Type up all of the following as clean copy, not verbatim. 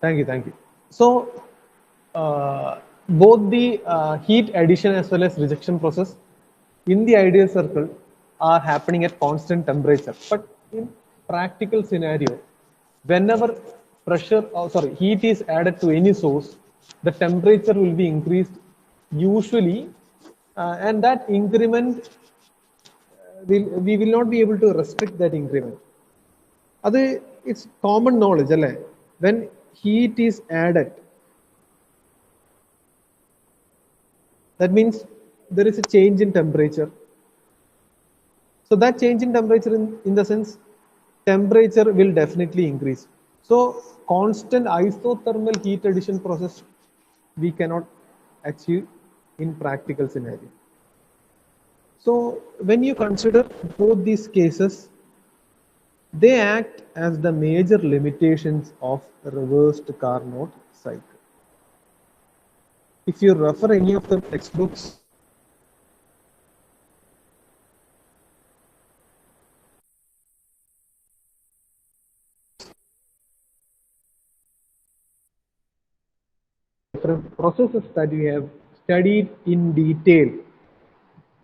Thank you, thank you. So, both the heat addition as well as rejection process in the ideal circle are happening at constant temperature. But in practical scenario, whenever heat is added to any source, the temperature will be increased usually, and that increment we will not be able to restrict that increment. It's common knowledge, alle? When heat is added, that means there is a change in temperature. So that change in temperature, in the sense, temperature will definitely increase. So constant isothermal heat addition process we cannot achieve in practical scenario. So when you consider both these cases, they act as the major limitations of reversed Carnot cycle. If you refer any of the textbooks, different processes that we have studied in detail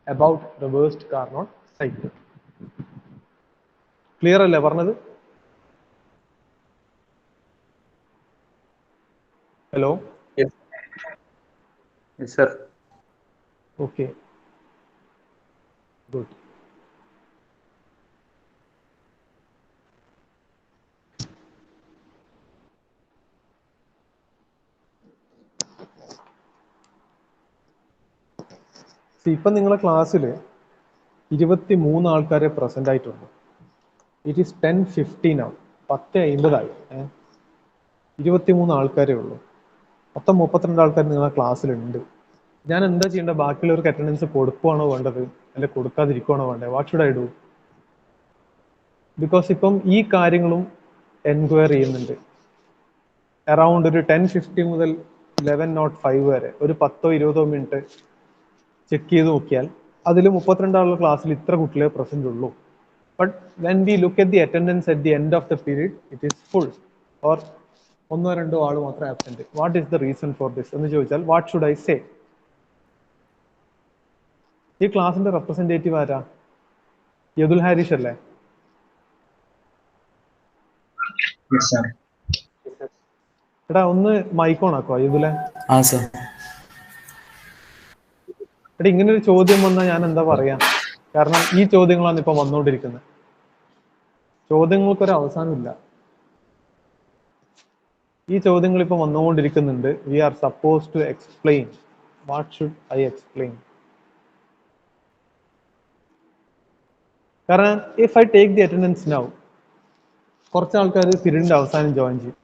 about reversed Carnot cycle. Clear alle varnathu? Hello? Yes. Yes, sir. Okay. Good. ഇപ്പം നിങ്ങളുടെ ക്ലാസ്സിൽ 23 ആൾക്കാരെ present ആയിട്ടുണ്ട്. It is 10:15 ആണ്, 10:50 23 ആൾക്കാരേ ഉള്ളൂ. മൊത്തം 32 ആൾക്കാർ നിങ്ങളുടെ ക്ലാസ്സിലുണ്ട്. ഞാൻ എന്താ ചെയ്യേണ്ടത്? ബാക്കിയുള്ളവർക്ക് അറ്റൻഡൻസ് കൊടുക്കുകയാണോ വേണ്ടത്, അല്ലെ കൊടുക്കാതിരിക്കുകയാണോ വേണ്ടത്? What should I do? Because ഇപ്പം ഈ കാര്യങ്ങളും എൻക്വയറി ചെയ്യുന്നുണ്ട്. അറൌണ്ട് ഒരു 10:50 മുതൽ 11:05 വരെ ഒരു 10-20 മിനിറ്റ് ചെക്ക് ചെയ്ത് നോക്കിയാൽ അതിൽ 32 ആളുടെ ക്ലാസ്സിൽ ഇത്ര കുട്ടികളെ പ്രസന്റ് ഉള്ളൂ. But when we look at the attendance at the end of the period, it is full or 1-2 ആൾ മാത്രം absent. What is the reason for this എന്ന് ചോദിച്ചാൽ വാട്ട് ഷുഡ് ഐ സേ? ഈ ക്ലാസിന്റെ റെപ്രസെന്റേറ്റീവ് ആരാ? യദുൽ ഹാരിഷ് അല്ലേ? എടാ ഒന്ന് മൈക്ക് ഓൺ ആക്കോ യദുലെ. എടാ ഇങ്ങനെ ഒരു ചോദ്യം വന്നാൽ ഞാൻ എന്താ പറയാ? കാരണം ഈ ചോദ്യങ്ങളാണ് ഇപ്പൊ വന്നുകൊണ്ടിരിക്കുന്നത്. ചോദ്യങ്ങൾക്കൊരു അവസാനമില്ല. ഈ ചോദ്യങ്ങൾ ഇപ്പൊ വന്നുകൊണ്ടിരിക്കുന്നുണ്ട്. We are suppose to explain. What should I explain? കാരണം if I take the attendance now, കുറച്ച് ആൾക്കാർ പീരീഡിന്റെ അവസാനം ജോയിൻ ചെയ്യും.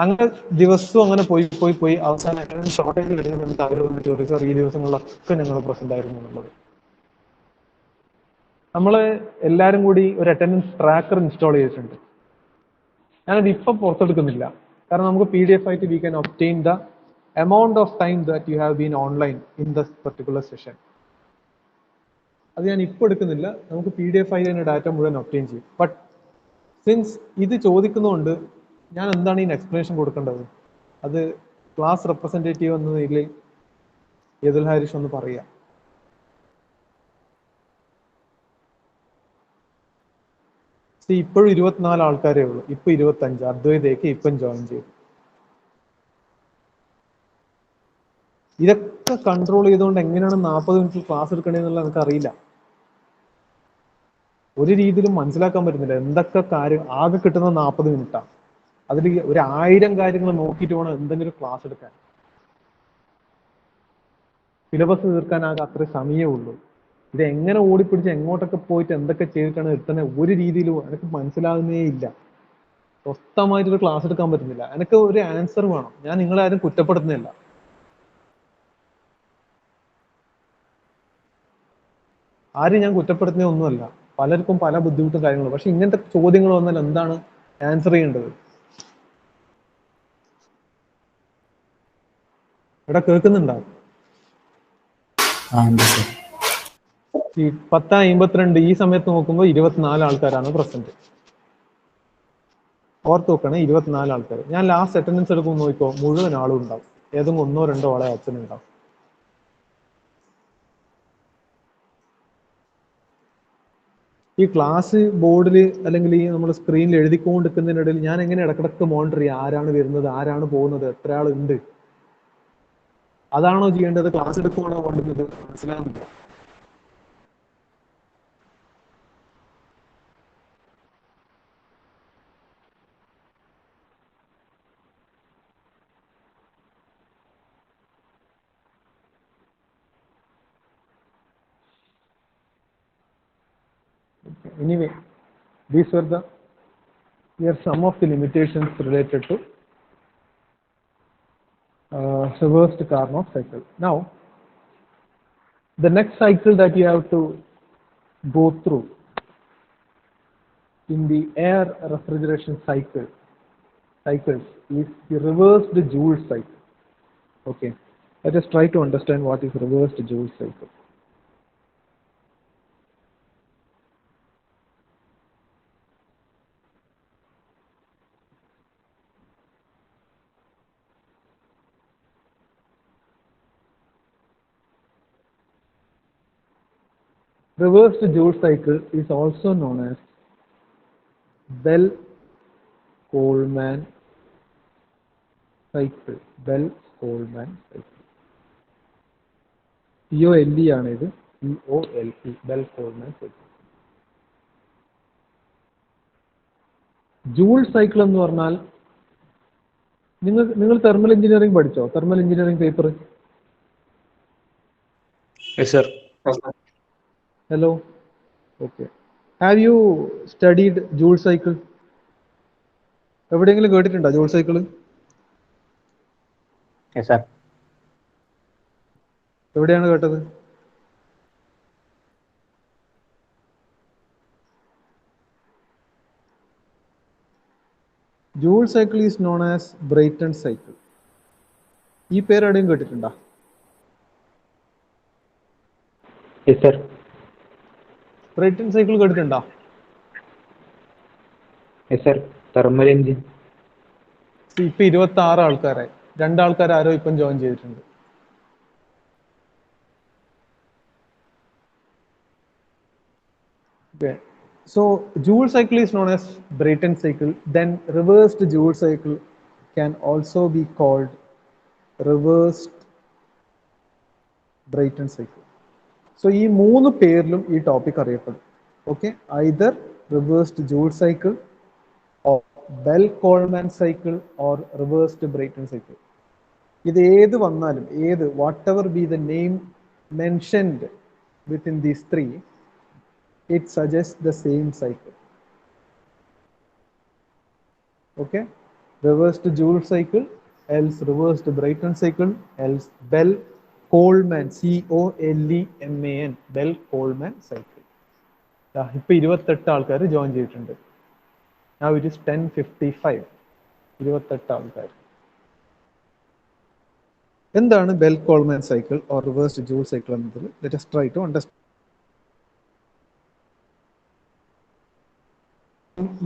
അങ്ങനെ ദിവസവും അങ്ങനെ പോയി അവസാനം അറ്റൻഡൻസ് ഷോർട്ടേജ് വരുന്ന സമയത്ത് അവർ വന്നിട്ട് ചോദിച്ചാൽ ഈ ദിവസങ്ങളിലൊക്കെ ഞങ്ങൾ പ്രസന്റ് ആയിരുന്നു എന്നുള്ളത്. നമ്മൾ എല്ലാവരും കൂടി ഒരു അറ്റൻഡൻസ് ട്രാക്കർ ഇൻസ്റ്റാൾ ചെയ്തിട്ടുണ്ട്. ഞാനത് ഇപ്പൊ പുറത്തെടുക്കുന്നില്ല, കാരണം നമുക്ക് PDF ആയിട്ട് we can obtain the amount of time that you have been online in this particular session. അത് ഞാൻ ഇപ്പോൾ എടുക്കുന്നില്ല, നമുക്ക് PDF ആയി തന്നെ ഡാറ്റ മുഴുവൻ ഒബ്റ്റെയിൻ ചെയ്യും. ബട്ട് സിൻസ് ഇത് ചോദിക്കുന്നതുകൊണ്ട് ഞാൻ എന്താണ് ഇതിന് എക്സ്പ്ലനേഷൻ കൊടുക്കേണ്ടത്? അത് ക്ലാസ് റെപ്രസെന്റേറ്റീവ് എന്ന നിലയിൽ യദുൽ ഹാരിഷ് ഒന്ന് പറയാം. ഇപ്പോഴും 24 ആൾക്കാരേ ഉള്ളൂ. ഇപ്പൊ 25. അദ്വൈതയ്ക്ക് ഇപ്പം ജോയിൻ ചെയ്തു. ഇതൊക്കെ കൺട്രോൾ ചെയ്തുകൊണ്ട് എങ്ങനെയാണ് 40 മിനിറ്റ് ക്ലാസ് എടുക്കണേന്നുള്ള നമുക്ക് അറിയില്ല. ഒരു രീതിയിലും മനസ്സിലാക്കാൻ പറ്റുന്നില്ല. എന്തൊക്കെ കാര്യം ആകെ കിട്ടുന്ന 40 മിനിറ്റാണ്. അതിൽ 1000 കാര്യങ്ങൾ നോക്കിയിട്ട് വേണം എന്തെങ്കിലും ക്ലാസ് എടുക്കാൻ. സിലബസ് തീർക്കാൻ ആകെ അത്ര സമയമേ ഉള്ളൂ. ഇത് എങ്ങനെ ഓടിപ്പിടിച്ച് എങ്ങോട്ടൊക്കെ പോയിട്ട് എന്തൊക്കെ ചെയ്തിട്ടാണ് എത്തുന്നത് ഒരു രീതിയിലും എനിക്ക് മനസ്സിലാകുന്നേ ഇല്ല. സ്വസ്ഥമായിട്ടൊരു ക്ലാസ് എടുക്കാൻ പറ്റുന്നില്ല. എനിക്ക് ഒരു ആൻസർ വേണം. ഞാൻ നിങ്ങളെ ആരും കുറ്റപ്പെടുത്തുന്നില്ല. ആരും ഞാൻ കുറ്റപ്പെടുത്തുന്ന ഒന്നുമല്ല. പലർക്കും പല ബുദ്ധിമുട്ടും കാര്യങ്ങളും. പക്ഷെ ഇങ്ങനത്തെ ചോദ്യങ്ങൾ വന്നാൽ എന്താണ് ആൻസർ ചെയ്യേണ്ടത്? ഇവിടെ കേൾക്കുന്നുണ്ടോ? 10:52 ഈ സമയത്ത് നോക്കുമ്പോൾ 24 ആൾക്കാരാണ് പ്രസന്റ്. ഓർത്ത് നോക്കണേ, 24 ആൾക്കാർ. ഞാൻ ലാസ്റ്റ് അറ്റൻഡൻസ് എടുക്കുമ്പോൾ നോക്കിക്കോ, മുഴുവൻ ആളും ഉണ്ടാവും. ഏതെങ്കിലും 1-2 ആളെ അച്ഛൻ ഉണ്ടാവും. ഈ ക്ലാസ് ബോർഡിൽ അല്ലെങ്കിൽ ഈ നമ്മൾ സ്ക്രീനിൽ എഴുതിക്കൊണ്ടിരിക്കുന്നതിനിടയിൽ ഞാൻ എങ്ങനെ ഇടക്കിടക്ക് മോണിറ്റർ ചെയ്യുക, ആരാണ് വരുന്നത്, ആരാണ് പോകുന്നത്, എത്ര ആളുണ്ട്? അതാണോ ചെയ്യേണ്ടത്? ക്ലാസ് എടുക്കുവാണോ വേണ്ടുന്നത്? മനസ്സിലാവുന്നില്ല. Anyway, these were some of the limitations related to reversed Carnot cycle. Now, the next cycle that you have to go through in the air refrigeration cycles is the reversed Joule cycle. Okay, let us try to understand what is reversed Joule cycle. Reversed Joule cycle is also known as Bell-Coleman cycle. Bell-Coleman cycle. COLE ആണ് ഇത്, COLE, Bell-Coleman cycle. Joule cycle എന്ന് പറഞ്ഞാൽ നിങ്ങൾ thermal engineering പഠിച്ചോ? Thermal engineering paper. Yes, sir. Hello. Okay. Have you studied Joule cycle? എവിടെയെങ്കിലും കേട്ടിട്ടുണ്ടോ Joule cycle? Yes, sir. എവിടെയാണ് കേട്ടത്? Joule cycle is known as Brighton cycle. ഈ പേര് എവിടെയും കേട്ടിട്ടുണ്ടോ? Yes, sir. ബ്രൈറ്റൺ സൈക്കിൾ കേട്ടിട്ടുണ്ടോ? Yes, sir. Thermal engine. ഇപ്പൊ 26 ആൾക്കാരായി. 2 ആൾക്കാർ ആരോ ഇപ്പം ജോയിൻ ചെയ്തിട്ടുണ്ട്. Okay. So Joule cycle is known as Brayton cycle. Then reversed Joule cycle can also be called reversed Brayton cycle. So ഈ 3 പേരിലും ഈ topic അറിയപ്പെടും. Okay, either reversed Joule cycle or Bell-Coleman cycle or reversed Brayton cycle. ഇത് ഏത് വന്നാലും, ഏത് whatever be the name mentioned within these 3, it suggests the same cycle. Okay, reversed Joule cycle, else reversed Brayton cycle, else Bell-Coleman, COLEMAN, Bell-Coleman cycle. ഇപ്പൊ 28 ആൾക്കാർ join ചെയ്തിട്ടുണ്ട്. Now it is 10:55. 28 ആൾക്കാർ. എന്താണ് Bell-Coleman cycle or reversed Joule cycle എന്നത്? Let us try to understand.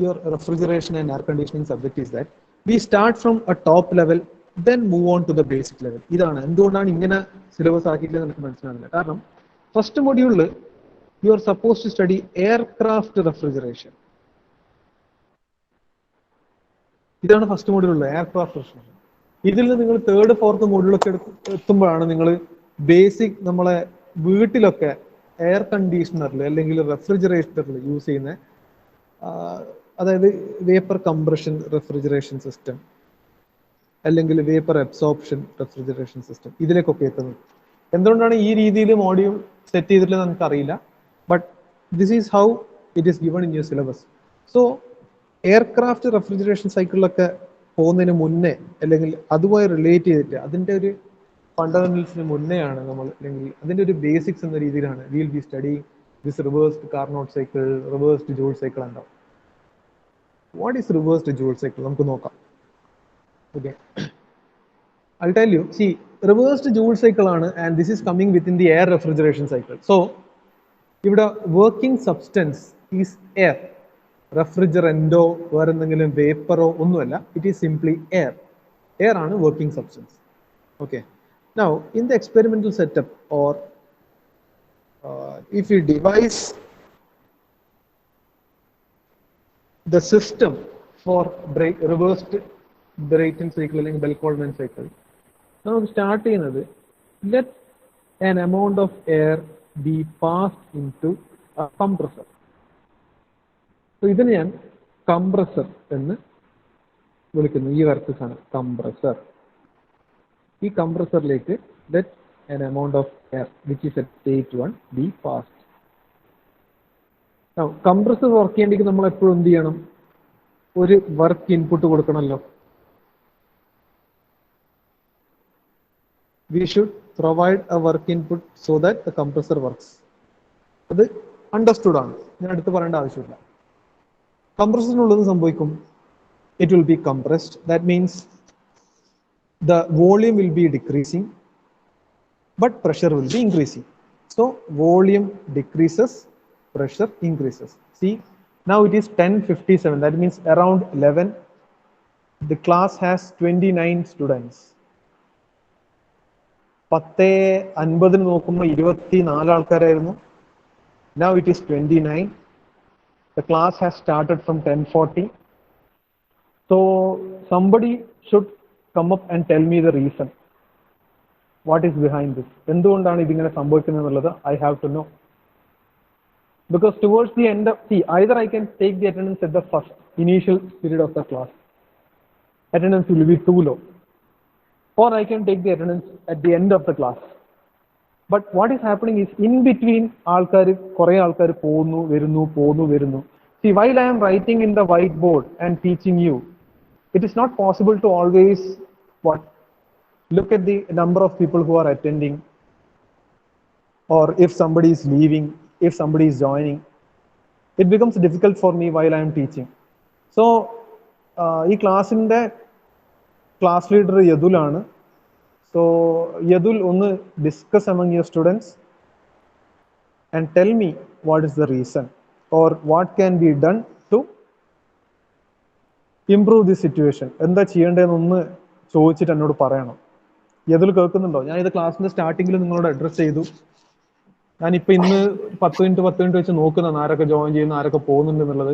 Your refrigeration and air conditioning subject is that we start from a top level, then move on to the basic level. ഇതാണ് എന്തുകൊണ്ടാണ് ഇങ്ങനെ syllabus ആക്കിയിട്ടില്ല നമുക്ക് മനസ്സിലാകുന്നില്ല. കാരണം first മൊഡ്യൂളിൽ you are supposed to study aircraft refrigeration. ഇതാണ് first മൊഡ്യൂളിൽ എയർക്രാഫ്റ്റ് റെഫ്രിജറേഷൻ. ഇതിൽ നിന്ന് നിങ്ങൾ 3rd 4th മൊഡ്യൂളൊക്കെ എത്തുമ്പോഴാണ് നിങ്ങൾ ബേസിക് നമ്മളെ വീട്ടിലൊക്കെ എയർ കണ്ടീഷണറിൽ അല്ലെങ്കിൽ റെഫ്രിജറേറ്ററിൽ യൂസ് ചെയ്യുന്ന അതായത് വേപ്പർ കംപ്രഷൻ റെഫ്രിജറേഷൻ സിസ്റ്റം അല്ലെങ്കിൽ വേപ്പർ അബ്സോർപ്ഷൻ റെഫ്രിജറേഷൻ സിസ്റ്റം ഇതിലേക്കൊക്കെ എത്തുന്നത്. എന്തുകൊണ്ടാണ് ഈ രീതിയിൽ മോഡ്യൂൾ സെറ്റ് ചെയ്തിട്ടുള്ളത് നമുക്കറിയില്ല. But this is how it is given in your syllabus. So aircraft refrigeration സൈക്കിളിലൊക്കെ പോകുന്നതിന് മുന്നേ അല്ലെങ്കിൽ അതുമായി റിലേറ്റ് ചെയ്തിട്ട് അതിൻ്റെ ഒരു ഫണ്ടമെന്റൽസിന് മുന്നെയാണ് നമ്മൾ, അല്ലെങ്കിൽ അതിൻ്റെ ഒരു ബേസിക്സ് എന്ന രീതിയിലാണ് will be study this reversed Carnot cycle, reversed Joule cycle ഉണ്ടാവും. What is reversed Joule cycle നമുക്ക് നോക്കാം. Okay, I'll tell you. See, reversed Joule cycle ആണ്, and this is coming within the air refrigeration cycle. So, ഇവിടെ working substance is air. റെഫ്രിജറൻറ്റോ വേറെ എന്തെങ്കിലും വേപ്പറോ ഒന്നുമല്ല. It is simply air. Air ആണ് working substance. Okay. Now, in the experimental setup, or if we devise the system for reversed Brayton cycle അല്ലെങ്കിൽ Bell-Coldman cycle, നമുക്ക് start ചെയ്യുന്നത്, let an amount of air be passed into a compressor. So ഇതിനെ ഞാൻ compressor എന്ന് വിളിക്കുന്നു. ഈ works ആണ് compressor. ഈ കംപ്രസറിലേക്ക് let an amount of air which is at state 1 be passed. Now, compressor work ചെയ്യണമെങ്കിൽ നമ്മൾ എപ്പോഴും എന്ത് ചെയ്യണം? ഒരു വർക്ക് ഇൻപുട്ട് കൊടുക്കണമല്ലോ. We should provide a work input so that the compressor works. അത് അണ്ടർസ്റ്റുഡ് ആണ്, ഞാൻ അടുത്ത് പറയേണ്ട ആവശ്യമില്ല. കംപ്രസറിനുള്ളത് സംഭവിക്കും, it will be compressed. That means the volume will be decreasing, but pressure will be increasing. So volume decreases, pressure increases. See, now it is 10:57. That means around 11. The class has 29 students. 10:50 നോക്കുമ്പോൾ 24 ആൾക്കാരായിരുന്നു. Now it is 29. The class has started from 10:40. So somebody should come up and tell me the reason. What is behind this? എന്തുകൊണ്ടാണ് ഇതിങ്ങനെ സംഭവിക്കുന്നത് എന്നുള്ളത് I have to know. Because towards the end of, see, either I can take the attendance at the first initial period of the class. Attendance will be too low. Or I can take the attendance at the end of the class. But what is happening is, in between, കുറേ ആൾക്കാർ പോകുന്നു വരുന്നു. See, while I am writing in the whiteboard and teaching you, it is not possible to always look at the number of people who are attending, or if somebody is leaving, if somebody is joining. It becomes difficult for me while I am teaching. So ഈ ക്ലാസ്സിൻ്റെ class leader യദുലാണ്. So Yadul, ഒന്ന് discuss among your students and tell me what is the reason or what can be done to improve this situation. എന്താ ചെയ്യേണ്ടതെന്ന് ഒന്ന് ചോദിച്ചിട്ട് എന്നോട് പറയണം. യദുൽ കേൾക്കുന്നുണ്ടോ? ഞാൻ ഇത് ക്ലാസ്സിന്റെ സ്റ്റാർട്ടിങ്ങിൽ നിങ്ങളോട് അഡ്രസ് ചെയ്തു. ഞാനിപ്പോൾ ഇന്ന് 10 മിനിറ്റ് വെച്ച് നോക്കുന്നതാണ് ആരൊക്കെ ജോയിൻ ചെയ്യുന്നു, ആരൊക്കെ പോകുന്നുണ്ട് എന്നുള്ളത്.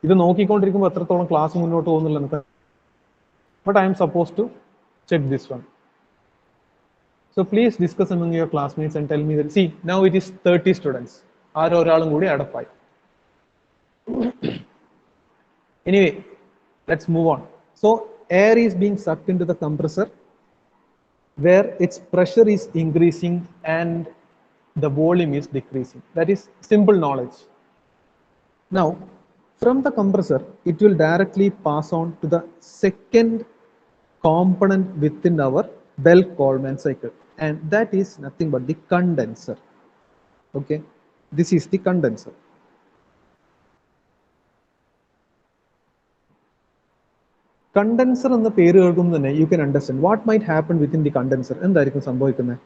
ഇത് നോക്കിക്കൊണ്ടിരിക്കുമ്പോൾ എത്രത്തോളം ക്ലാസ് മുന്നോട്ട് പോകുന്നില്ല എന്നൊക്കെ. But I am supposed to check this one. So please discuss among your classmates and tell me that. See, now it is 30 students. ആരോ ഒരാളും കൂടി അടപ്പായി. Anyway, let's move on. So air is being sucked into the compressor where its pressure is increasing and the volume is decreasing. That is simple knowledge. Now, from the compressor, it will directly pass on to the second component within our Bell-Coldman cycle, and that is nothing but the condenser. Okay, this is the condenser. Condenser എന്ന പേര് കേൾക്കുമ്പോൾ തന്നെ you can understand what might happen within the condenser. എന്തായിരിക്കും സംഭവിക്കുന്നത്?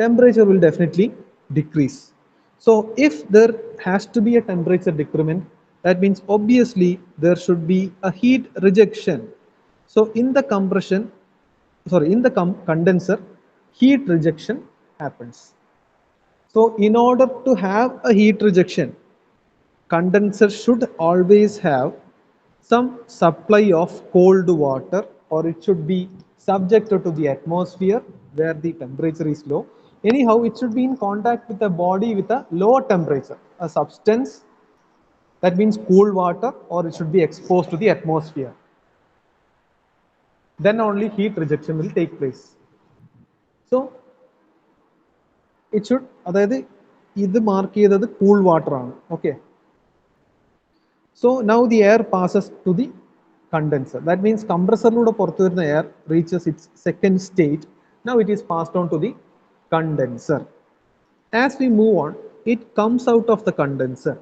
Temperature will definitely decrease. So if there has to be a temperature decrement, that means obviously there should be a heat rejection. So in the condenser, heat rejection happens. So in order to have a heat rejection, condenser should always have some supply of cold water, or it should be subjected to the atmosphere where the temperature is low. Anyhow, it should be in contact with a body with a lower temperature, a substance, that means cool water, or it should be exposed to the atmosphere. Then only heat rejection will take place. So it should, അതായത് ഇത് mark ചെയ്തത് cool water ആണ്. Okay. So now the air passes to the condenser. That means compressor-ലൂടെ പുറത്തു വരുന്ന air reaches its second state. Now it is passed on to the condenser. As we move on, it comes out of the condenser.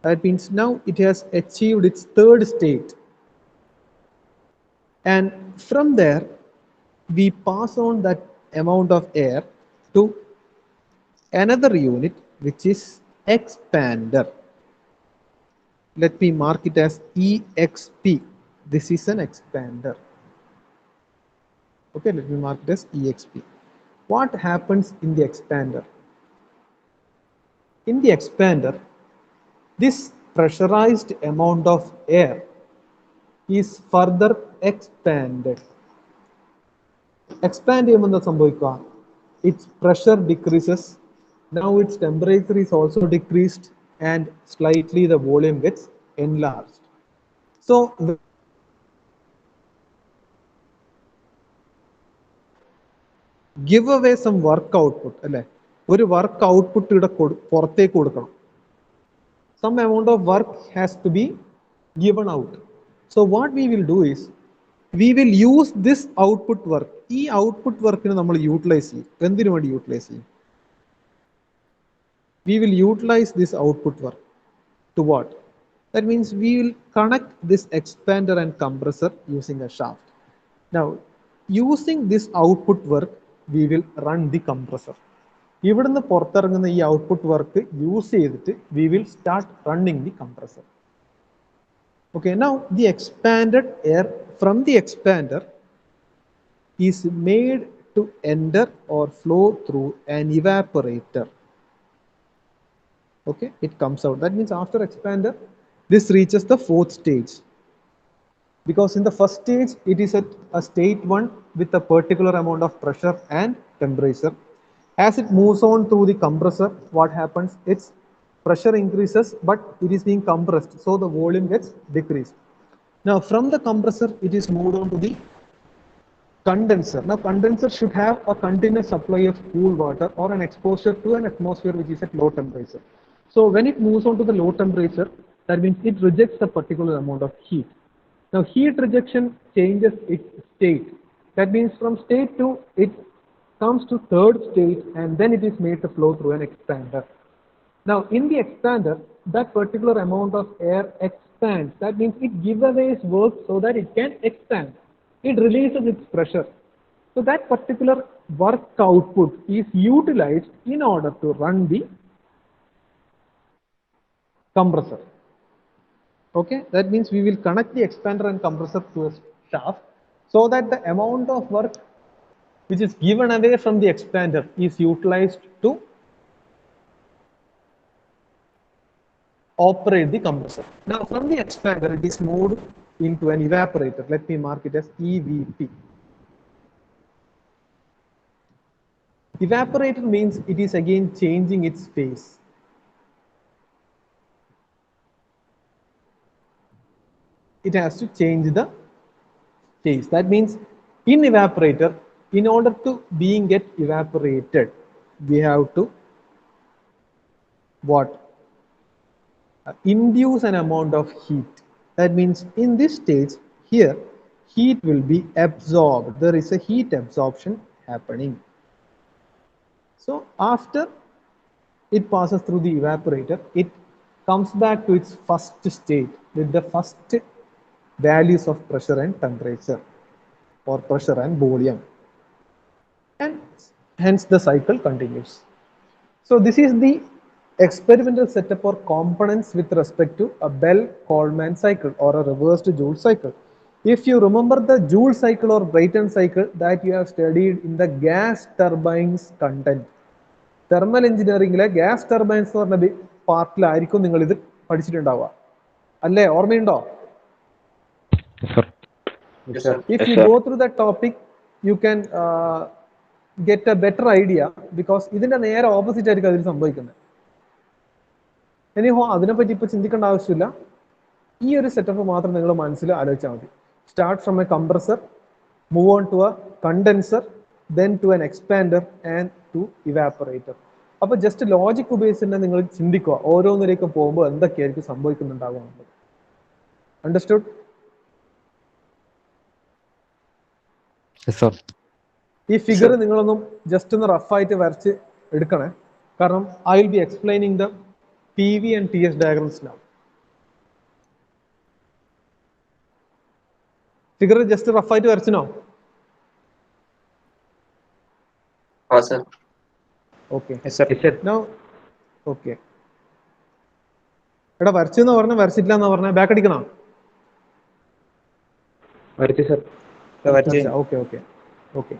That means now it has achieved its third state. And from there, we pass on that amount of air to another unit, which is expander. let me mark it as EXP. This is an expander. Okay, let me mark it as EXP. What happens in the expander? In the expander, this pressurized amount of air is further expanded. Expand ചെയ്യുമ്പോൾ എന്താ സംഭവിക്കുക? Its pressure decreases. Now its temperature is also decreased and slightly the volume gets enlarged. So give away some work output, അല്ലേ? ഒരു work output ഇവിടെ പുറത്തേക്ക് കൊടുക്കണം. Some amount of work has to be given out. So what we will do is we will use this output work. ഈ output work നെ നമ്മൾ utilise ചെയ്യും. എന്തിനു വേണ്ടി യൂട്ടിലൈസ് ചെയ്യും? We will utilize this output work to what? That means we will connect this expander and compressor using a shaft. Now, using this output work, we will run the compressor. ഇവിടുന്ന് പുറത്തിറങ്ങുന്ന ഈ output work use ചെയ്തിട്ട് we will start running the compressor. Okay, now the expanded air from the expander is made to enter or flow through an evaporator. Okay, it comes out. That means after expander, this reaches the fourth stage. Because in the first stage, it is at a state 1 with a particular amount of pressure and temperature. As it moves on through the compressor, what happens? Its pressure increases, but it is being compressed, so the volume gets decreased. Now, from the compressor, it is moved on to the condenser. Now, condenser should have a continuous supply of cool water or an exposure to an atmosphere which is at low temperature. So, when it moves on to the low temperature, that means it rejects a particular amount of heat. Now, heat rejection changes its state. That means from state 2, it comes to third state and then it is made to flow through an expander. Now, in the expander, that particular amount of air expands. That means it gives away its work so that it can expand. It releases its pressure. So, that particular work output is utilized in order to run the compressor. Okay, that means we will connect the expander and compressor to a shaft so that the amount of work which is given away from the expander is utilized to operate the compressor. Now from the expander, it is moved into an evaporator. Let me mark it as EVP. Evaporator means it is again changing its phase. It has to change the phase. That means in evaporator, in order to get evaporated, we have to what? Induce an amount of heat. That means in this stage here, heat will be absorbed. There is a heat absorption happening. So after it passes through the evaporator, it comes back to its first state with the first values of pressure and temperature, or pressure and volume, and hence the cycle continues. So this is the experimental setup or components with respect to a Bell-Coleman cycle or a reversed Joule cycle. If you remember the Joule cycle or Brayton cycle that you have studied in the gas turbines content, thermal engineering gas turbines എന്ന് പറഞ്ഞ പാർട്ടിലായിരിക്കും നിങ്ങൾ ഇത് പഠിച്ചിട്ടുണ്ടാവുക, അല്ലേ? ഓർമ്മയുണ്ടോ? Yes, sir. If you go through that topic, you can get a better idea because ഇതിന്റെ നേരെ opposite ആയിരിക്കും അതിൽ സംഭവിക്കുന്നത്. എനിഹോ അതിനെപ്പറ്റി ഇപ്പൊ ചിന്തിക്കേണ്ട ആവശ്യമില്ല. ഈ ഒരു സെറ്റപ്പ് മാത്രം നിങ്ങൾ മനസ്സിൽ ആലോചിച്ചാൽ മതി. Start from a compressor, move on to a condenser, then to an expander and to evaporator. അപ്പൊ ജസ്റ്റ് ലോജിക് ഉപയോഗിച്ച് നിങ്ങൾ ചിന്തിക്കുക ഓരോന്നിലേക്ക് പോകുമ്പോൾ എന്തൊക്കെയായിരിക്കും സംഭവിക്കുന്നുണ്ടാവുക. അണ്ടർസ്റ്റുഡ്? ഈ ഫിഗർ നിങ്ങളൊന്നും ജസ്റ്റ് ഒന്ന് റഫായിട്ട് വരച്ച് എടുക്കണേ, കാരണം I will be explaining the PV and TS diagrams now. Figure just റഫായിട്ട് വരച്ചിനോ? Sir. Okay. Yes, sir. Yes, sir. Now, okay. എടാ വരച്ചെന്ന് പറഞ്ഞ വരച്ചിട്ടില്ല എന്ന് പറഞ്ഞ ബാക്ക് അടിക്കണോ? വരച്ചു sir. Okay, okay, okay.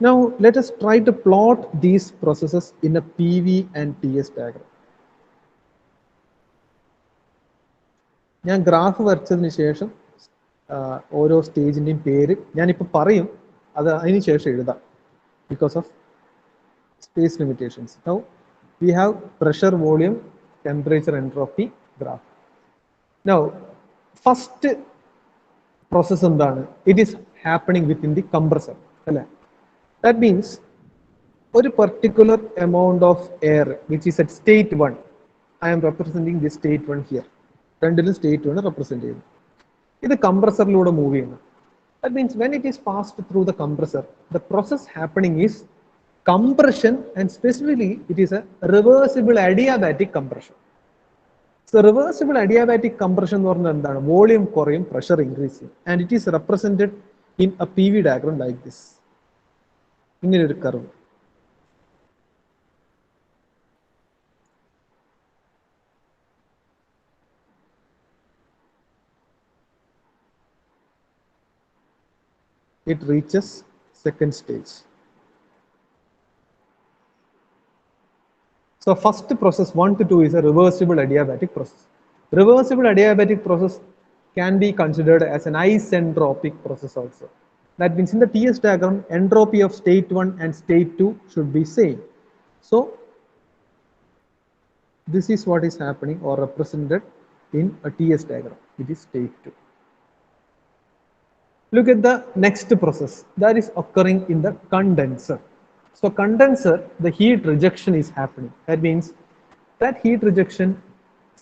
Now let us try to plot these processes in a PV and TS diagram. ഞാൻ graph വരച്ചതിന് ശേഷം ഓരോ സ്റ്റേജിന്റെയും പേര് ഞാനിപ്പോൾ പറയും, അത് അതിന് ശേഷം എഴുതാം because of space limitations. Now we have pressure, volume, temperature, entropy graph. Now first process എന്താണ്? It is happening within the compressor, അല്ലേ? That means ഒരു particular amount of air which is at state 1, I am representing this state 1 here. രണ്ടിലും state 1 represent ചെയ്യുന്നു. ഇത് കംപ്രസറിലൂടെ move ചെയ്യുന്നു. That means when it is passed through the compressor, the process happening is compression, and specifically it is a reversible adiabatic compression. So reversible adiabatic compression എന്ന് പറഞ്ഞാൽ എന്താണ്? Volume കുറയും, pressure increase ചെയ്യും, and it is represented in a PV diagram like this. ഇങ്ങനെ ഒരു curve. It reaches second stage. So first process 1 to 2 is a reversible adiabatic process. Reversible adiabatic process can be considered as an isentropic process also. That means in the TS diagram, entropy of state 1 and state 2 should be same. So this is what is happening or represented in a TS diagram. It is state 2. Look at the next process that is occurring in the condenser. So condenser, the heat rejection is happening. That means that heat rejection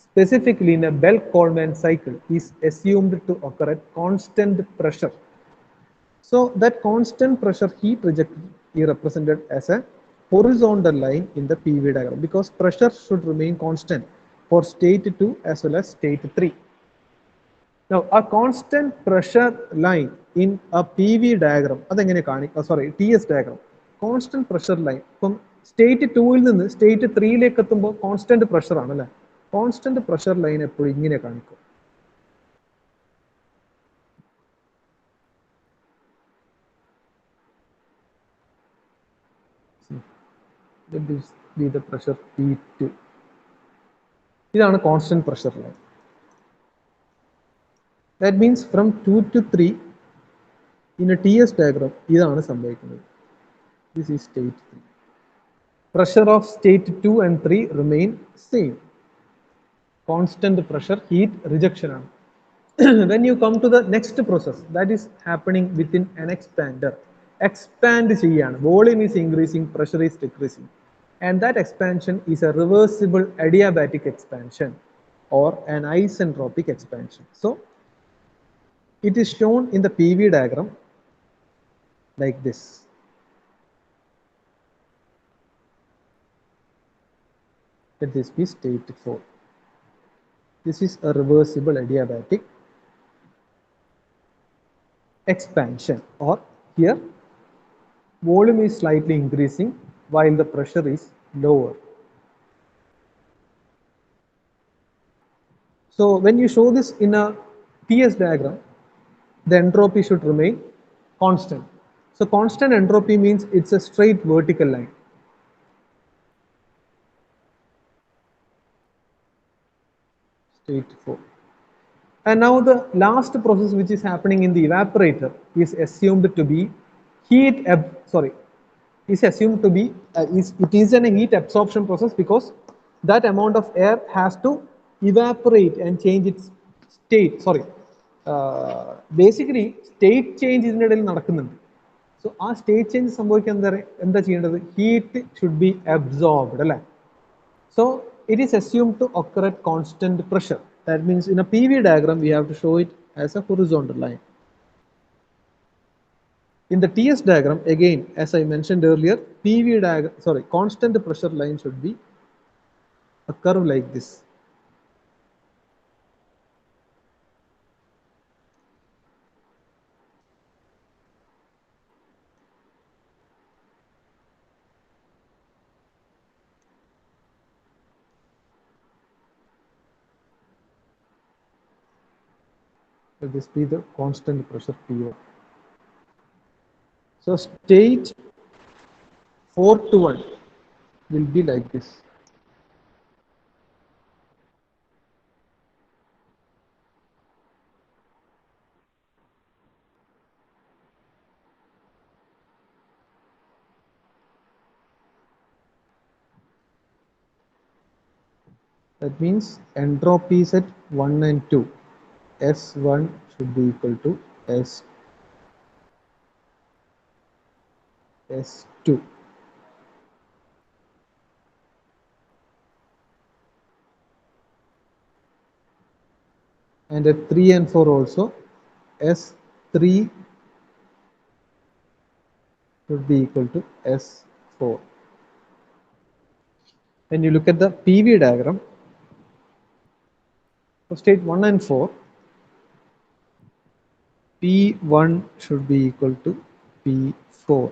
specifically in a Bell-Coleman cycle is assumed to occur at constant pressure. So that constant pressure heat rejection is represented as a horizontal line in the PV diagram because pressure should remain constant for state 2 as well as state 3. Now a constant pressure line in a PV diagram, TS diagram, constant pressure line from state 2 ൽ നിന്ന് state 3 ലേക്ക് എത്തുമ്പോൾ constant pressure ആണ് അല്ലേ? Constant pressure line എപ്പോഴും ഇങ്ങനെ കാണിക്കും. Let this be the pressure P2. ഇതാണ് constant pressure line. That means from 2 to 3 in a TS diagram ഇതാണ് സംഭവിക്കുന്നത്. This is state 3. Pressure of state 2 and 3 remain same. Constant pressure heat rejection. When you come to the next process, that is happening within an expander. Expand ചെയ്യാണ്. Volume is increasing, pressure is decreasing. And that expansion is a reversible adiabatic expansion or an isentropic expansion. So it is shown in the PV diagram like this. Let this be state 4. This is a reversible adiabatic expansion, or here volume is slightly increasing while the pressure is lower. So when you show this in a TS diagram, the entropy should remain constant. So constant entropy means it's a straight vertical line. State 4. And now the last process which is happening in the evaporator is assumed to be is assumed to be it is a heat absorption process because that amount of air has to evaporate and change its state. Basically state change ഇതിന്റെ ഇടയിൽ നടക്കുന്നുണ്ട്. So ആ state change സംഭവിക്കാൻ എന്താ ചെയ്യേണ്ടത്? Heat should be absorbed അല്ലേ? So it is assumed to occur at constant pressure. That means in a PV diagram we have to show it as a horizontal line. In the TS diagram, again, as I mentioned earlier, constant pressure line should be a curve like this. Let this be the constant pressure P1. So state 4 to 1 will be like this. That means entropy is at 1 and 2. S1 should be equal to S2. And at 3 and 4 also, S3 should be equal to S4. When you look at the PV diagram, for state 1 and 4, P1 should be equal to P4.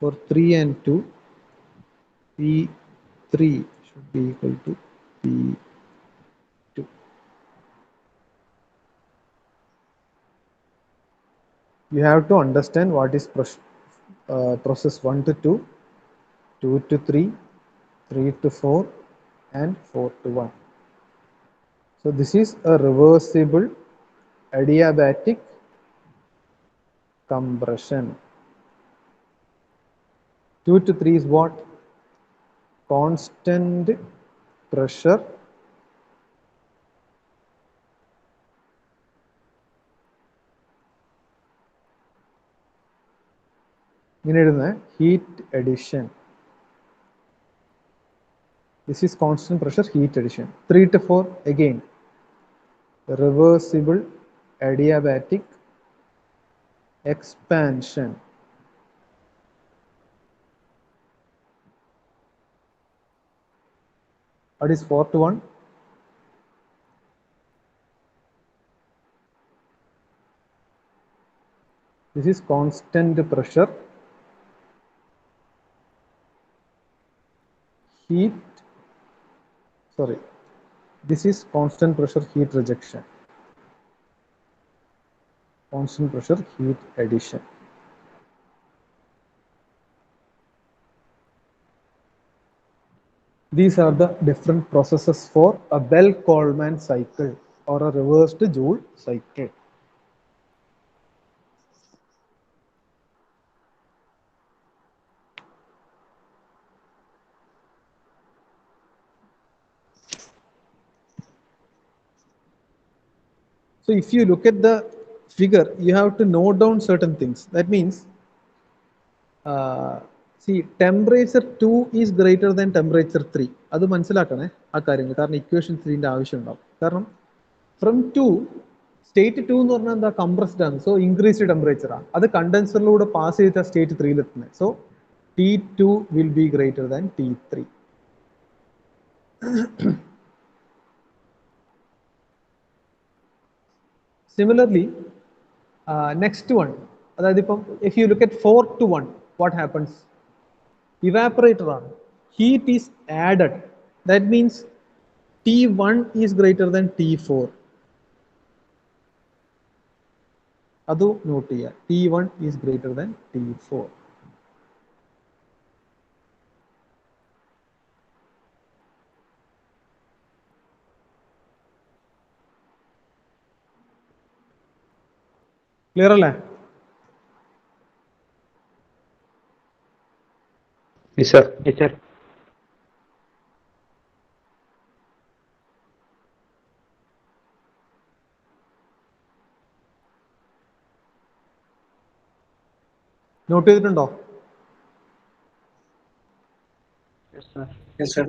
For 3 and 2, P3 should be equal to P2. You have to understand what is process 1 to 2, 2 to 3, 3 to 4, and 4 to 1. So this is a reversible adiabatic compression. 2 to 3 is what? Constant pressure heat addition. This is constant pressure heat addition. 3 to 4 again reversible adiabatic expansion. What is 4 to 1? This is constant pressure heat, sorry, this is constant pressure heat rejection, constant pressure heat addition. These are the different processes for a Bell-Coleman cycle or a reversed Joule cycle. So if you look at the figure, you have to note down certain things. That means, see, temperature 2 is greater than temperature 3. അത് മനസ്സിലാക്കണേ ആ കാര്യങ്ങൾ, കാരണം equation 3ന്റെ ആവശ്യം ഉണ്ടാവും. കാരണം from 2 state 2 എന്ന് പറഞ്ഞാൽ എന്താ, കംപ്രസ്ഡ് ആണ്, സോ ഇൻക്രീസ്ഡ് ടെമ്പറേച്ചർ ആണ്, അത് കണ്ടൻസറിലൂടെ പാസ് ചെയ്ത സ്റ്റേറ്റ് 3ൽ എത്തുന്നത്. So T2 will be greater than T3. Similarly, next one, if you look at 4 to 1, what happens? Evaporator on heat is added. That means T1 is greater than T4. Adu note here. T1 is greater than T4. Clear alla? Yes, sir. Yes, sir. Note ചെയ്തിട്ടുണ്ടോ? Yes, sir. Yes, sir.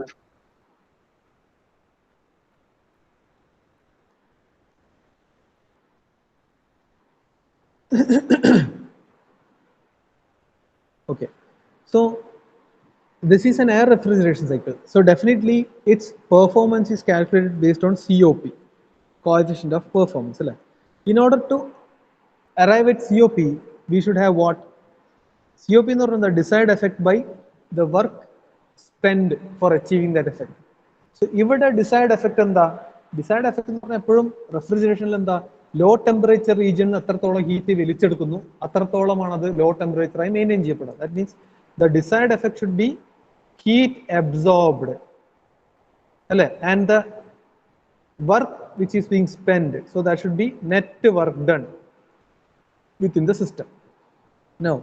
Okay, so this is an air refrigeration cycle. So definitely its performance is calculated based on COP, coefficient of performance. In order to arrive at COP, we should have what? COP is the desired effect by the work spent for achieving that effect. So, ഇവിടെ desired effect എന്താ? Decide effect എന്ന് പറഞ്ഞാൽ എപ്പോഴും റെഫ്രിജറേഷനിൽ എന്താ low temperature റീജിയനിൽ എത്രത്തോളം heat വലിച്ചെടുക്കുന്നു അത്രത്തോളമാണ് അത് ലോ ടെമ്പറേച്ചറായി മെയിൻറ്റെയിൻ ചെയ്യപ്പെടുക. That means the desired effect should be heat absorbed അല്ലെ, and the work which is being spent, so that should be net work done within the system. Now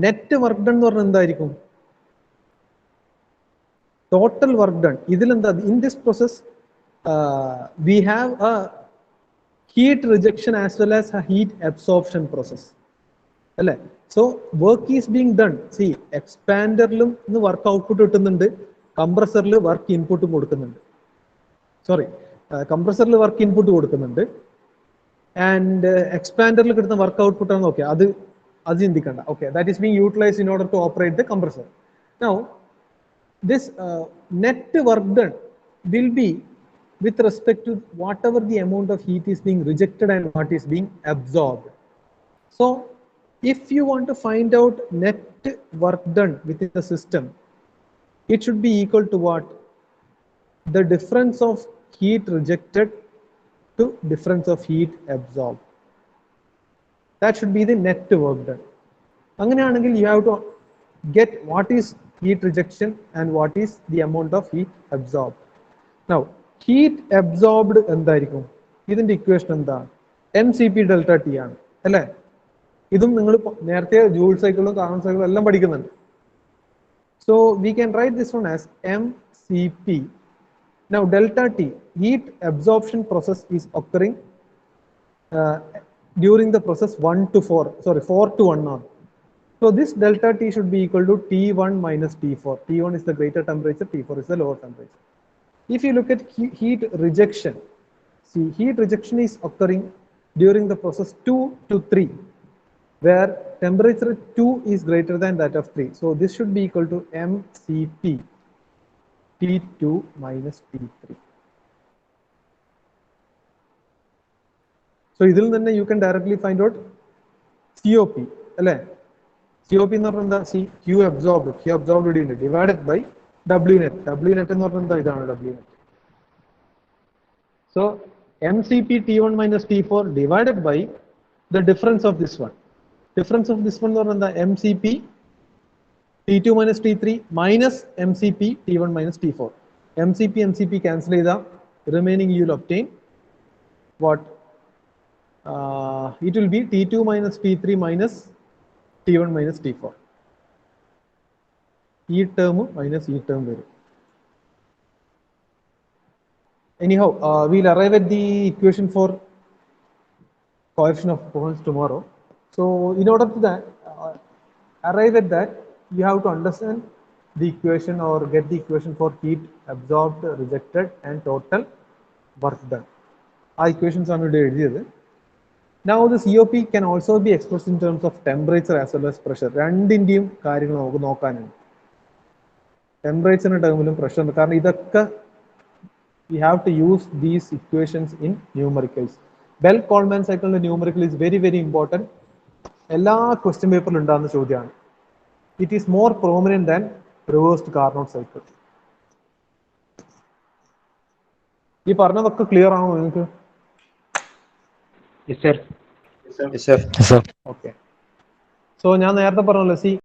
net work done എന്ന് പറഞ്ഞാൽ എന്തായിരിക്കും? Total work done. ഇതിൽ എന്താ, in this process we have a heat rejection as well as a heat absorption process അല്ലേ. So work is being done. See, expanderലും work output കിട്ടുന്നുണ്ട്, കംപ്രസറിൽ work ഇൻപുട്ടും കൊടുക്കുന്നുണ്ട്. സോറി, കംപ്രസറിൽ വർക്ക് ഇൻപുട്ട് കൊടുക്കുന്നുണ്ട് ആൻഡ് എക്സ്പാൻഡറിൽ കിട്ടുന്ന വർക്ക് ഔട്ട്പുട്ട് ആണ്. ഓക്കെ, അത് ചിന്തിക്കണ്ട. Okay, that is being utilized in order to operate the compressor. Now this net work done will be with respect to whatever the amount of heat is being rejected and what is being absorbed. So if you want to find out net work done within the system, it should be equal to what? The difference of heat rejected to difference of heat absorbed. That should be the net work done. Anganeyanankil you have to get what is heat rejection and what is the amount of heat absorbed. Now heat absorbed എന്തായിരിക്കും? ഇതിന്റെ equation എന്താ? mcp delta t ആണ് അല്ലേ. ഇതും നിങ്ങൾ നേരത്തെ joule സൈക്കിളും Carnot സൈക്കിളും എല്ലാം പഠിക്കുന്നുണ്ട്. So we can write this one as mcp. Now delta t, heat absorption process is occurring during the process 4 to 1 on. So this delta t should be equal to T1 minus T4. T1 is the greater temperature, T4 is the lower temperature. If you look at heat rejection, see, heat rejection is occurring during the process 2 to 3, where temperature 2 is greater than that of 3. So this should be equal to mcp T2 minus T3. So ഇതിൽ തന്നെ you can directly find out COP അല്ലേ. COP എന്ന് പറഞ്ഞാൽ എന്താ? Q absorbed divided by W net. W net എന്ന് പറഞ്ഞാൽ എന്താ? ഇതാണ് W net. So mcp T1 minus T4 divided by the difference of this one. Difference of this one എന്ന് പറഞ്ഞാൽ എന്താ? mcp T2 minus T3 minus mcp T1 minus T4. mcp cancel ചെയ്താൽ remaining you will obtain what? It will be T2 minus T3 minus T1 minus T4. ഈ term minus ഈ term വരും. Anyhow, we'll arrive at the equation for coefficient of performance tomorrow. So in order to that, arrive at that, you have to understand the equation or get the equation for heat absorbed, rejected and total work done. Our equations are easy. Now the COP can also be expressed in terms of temperature as well as pressure. രണ്ടിന്റെയും കാര്യങ്ങൾ നമുക്ക് നോക്കാനുണ്ട്. ടെമ്പറേച്ചറിന്റെ ടേമിലും പ്രഷറിന്റെ, കാരണം ഇതൊക്കെ we have to use these equations in numericals. Bell-Coleman cycle numerical is very very important. എല്ലാ question പേപ്പറിലും ഉണ്ടാകുന്ന ചോദ്യമാണ്. It is more prominent than reversed Carnot cycle. ഈ പറഞ്ഞതൊക്കെ ക്ലിയർ ആണോ നിങ്ങൾക്ക്? Yes sir. Yes sir. Yes sir. Okay. So ഞാൻ നേരത്തെ പറഞ്ഞല്ലോ,